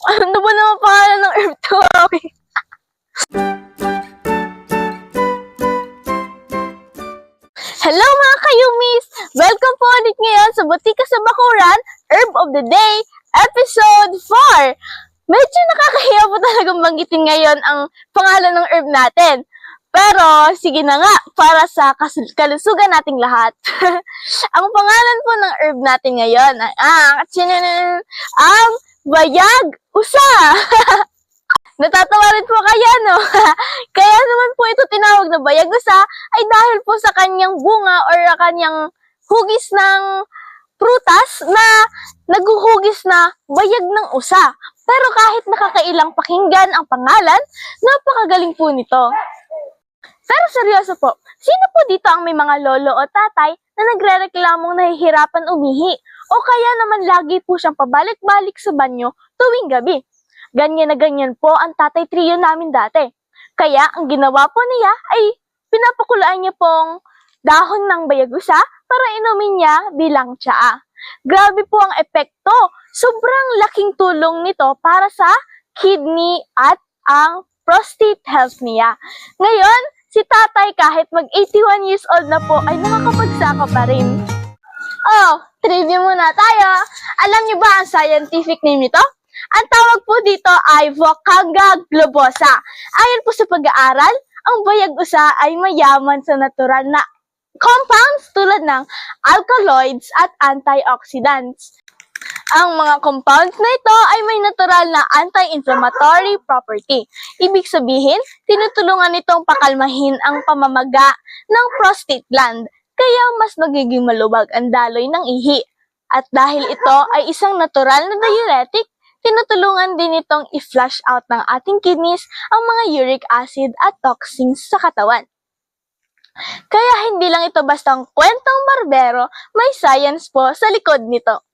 Ano ba naman pangalan ng herb to? Hello mga kayumis! Welcome po ulit ngayon sa Butika sa Bakuran, Herb of the Day, Episode 4! Medyo nakakahiya po talagang banggitin ngayon ang pangalan ng herb natin. Pero, sige na nga, para sa kalusugan nating lahat. Ang pangalan po ng herb natin ngayon ay ang bayag-usa. Natatawa rin po kaya, no? Kaya naman po ito tinawag na bayag-usa ay dahil po sa kanyang bunga or kanyang hugis ng prutas na naguhugis na bayag ng usa. Pero kahit nakakailang pakinggan ang pangalan, napakagaling po nito. Pero seryoso po, sino po dito ang may mga lolo o tatay na nagrereklamong nahihirapan umihi? O kaya naman lagi po siyang pabalik-balik sa banyo tuwing gabi? Ganyan na ganyan po ang tatay trio namin dati. Kaya ang ginawa po niya ay pinapakulaan niya pong dahon ng bayag-usa para inumin niya bilang tsaa. Grabe po ang epekto. Sobrang laking tulong nito para sa kidney at ang prostate health niya. Ngayon, si tatay kahit mag 81 years old na po ay nakakapagsaka pa rin. Oh, trivia muna tayo. Alam niyo ba ang scientific name nito? Ang tawag po dito ay Vocanga globosa. Ayon po sa pag-aaral, ang bayag-usa ay mayaman sa natural na compounds tulad ng alkaloids at antioxidants. Ang mga compounds na ito ay may natural na anti-inflammatory property. Ibig sabihin, tinutulungan nitong pakalmahin ang pamamaga ng prostate gland, kaya mas nagiging maluwag ang daloy ng ihi. At dahil ito ay isang natural na diuretic, tinutulungan din itong i-flush out ng ating kidneys ang mga uric acid at toxins sa katawan. Kaya hindi lang ito bastang kwentong barbero, may science po sa likod nito.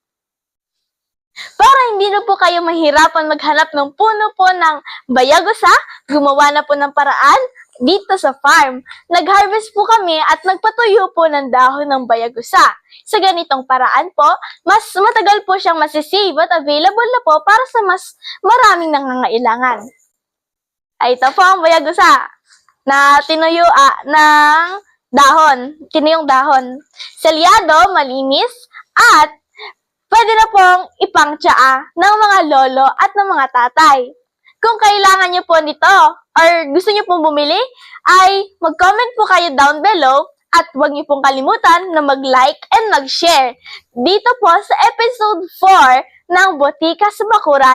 Para hindi na po kayo mahirapan maghanap ng puno po ng bayag-usa, gumawa na po ng paraan dito sa farm. Nag-harvest po kami at nagpatuyo po ng dahon ng bayag-usa. Sa ganitong paraan po, mas matagal po siyang masisave at available na po para sa mas maraming nangangailangan. Ay, ito po ang bayag-usa na tinuyo ng dahon. Tinuyong dahon. Selyado, malinis, at pwede na pong ipangtsaa ng mga lolo at ng mga tatay. Kung kailangan nyo po nito or gusto nyo pong bumili, ay mag-comment po kayo down below at huwag nyo pong kalimutan na mag-like and mag-share dito po sa episode 4 ng Butika sa Bakuran.